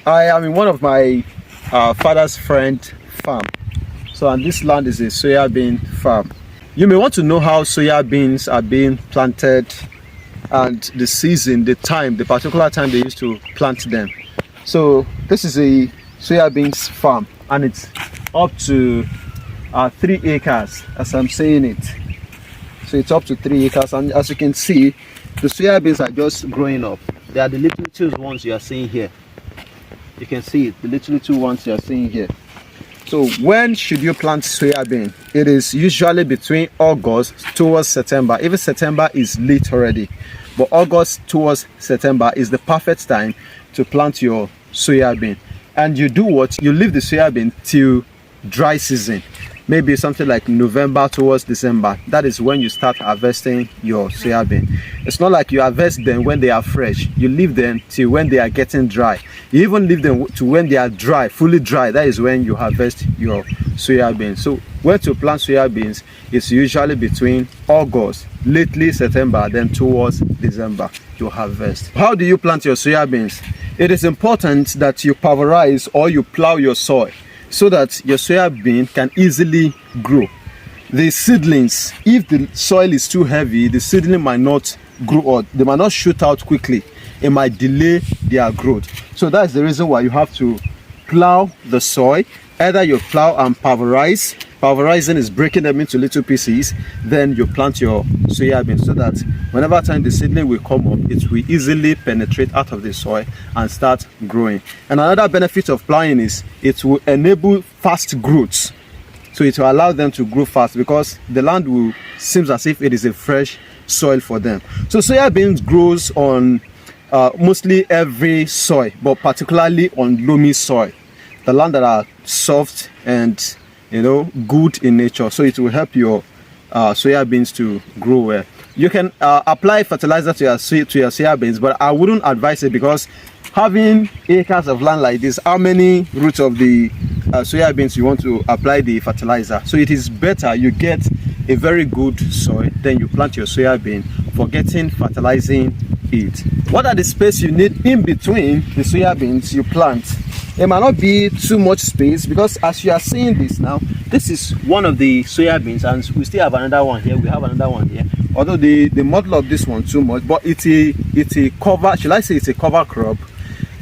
I am in one of my father's friend farm. So, and this land is a soyabean farm. You may want to know how soyabeans are being planted and the season, the time, the particular time they used to plant them. So this is a soyabeans farm and it's up to 3 acres as I'm saying it. So it's up to 3 acres, and as you can see, the soyabeans are just growing up. They are the little ones you are seeing here. You can see it, the little ones you are seeing here. So when should you plant soyabean? It is usually between August towards September. Even September is late already, but August towards September is the perfect time to plant your soyabean. And you do what? You leave the soyabean till dry season. Maybe something like November towards December. That is when you start harvesting your soyabean. It's not like you harvest them when they are fresh. You leave them till when they are getting dry. You even leave them to when they are dry, fully dry. That is when you harvest your soyabean. So when to plant soyabeans is usually between August, lately September, then towards December to harvest. How do you plant your soyabeans? It is important that you pulverize or you plow your soil so that your soyabean can easily grow. The seedlings, if the soil is too heavy, the seedling might not grow or they might not shoot out quickly. It might delay their growth. So that's the reason why you have to plow the soil. Either you plow and pulverize. Pulverizing is breaking them into little pieces. Then you plant your soyabean so that whenever time the seedling will come up, it will easily penetrate out of the soil and start growing. And another benefit of plowing is it will enable fast growth. So it will allow them to grow fast because the land will seems as if it is a fresh soil for them. So soyabeans grows on mostly every soil, but particularly on loamy soil, the land that are soft and good in nature. So it will help your soyabeans to grow well. You can apply fertilizer to your soyabeans, but I wouldn't advise it because having acres of land like this, how many roots of the soyabeans you want to apply the fertilizer? So it is better you get a very good soil, then you plant your soyabean, forgetting fertilizing it. What are the space you need in between the soyabeans you plant? It might not be too much space because as you are seeing this now, this is one of the soyabeans and we still have another one here. We have another one here. Although the model of this one too much, but it's a cover, shall I say it's a cover crop.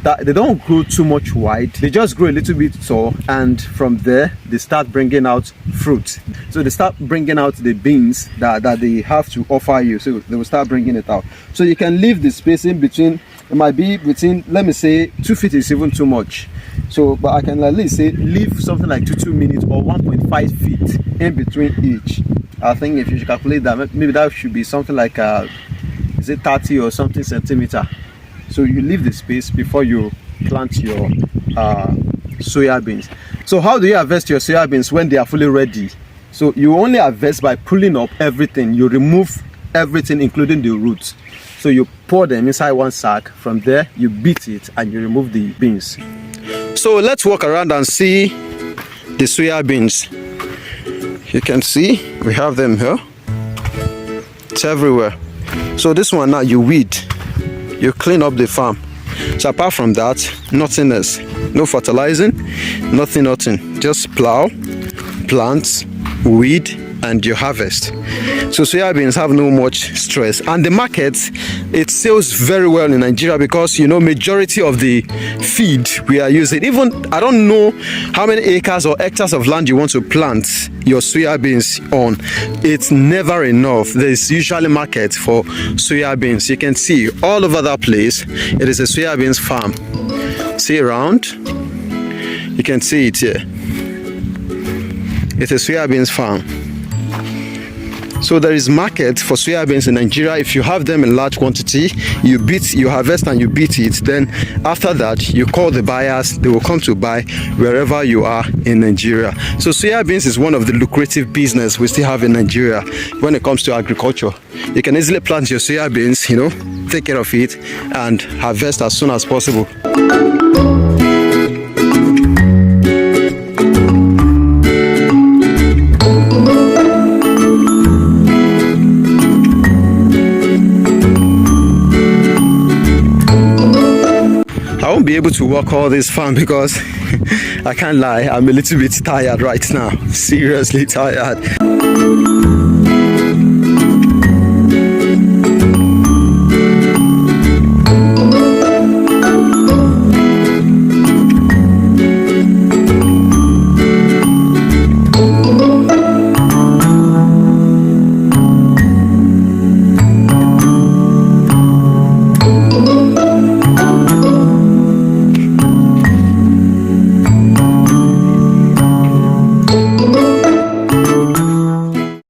That they don't grow too much wide, they just grow a little bit tall, and from there they start bringing out fruit. So they start bringing out the beans that they have to offer you. So they will start bringing it out. So you can leave the space in between. It might be between, let me say 2 feet is even too much. So but I can at least say leave something like 2 minutes or 1.5 feet in between each. I think if you should calculate that, maybe that should be something like is it 30 or something centimeter. So you leave the space before you plant your soyabeans. So how do you harvest your soyabeans when they are fully ready? So you only harvest by pulling up everything. You remove everything including the roots. So you pour them inside one sack. From there you beat it and you remove the beans. So let's walk around and see the soyabeans. You can see we have them here. It's everywhere. So this one now you weed. You clean up the farm. So apart from that, nothing else. No fertilizing, nothing. Just plow, plant, weed, and you harvest. So soyabeans have no much stress. And the market, it sells very well in Nigeria because majority of the feed we are using. Even I don't know how many acres or hectares of land you want to plant your soyabeans on. It's never enough. There's usually market for soyabeans. You can see all over that place. It is a soyabeans farm. See around? You can see it here. It's a soyabeans farm. So there is market for soyabeans in Nigeria. If you have them in large quantity, you harvest and you beat it. Then after that, you call the buyers. They will come to buy wherever you are in Nigeria. So soyabeans is one of the lucrative business we still have in Nigeria when it comes to agriculture. You can easily plant your soyabeans, take care of it and harvest as soon as possible. be able to walk all this farm because I can't lie, I'm a little bit tired right now. Seriously tired.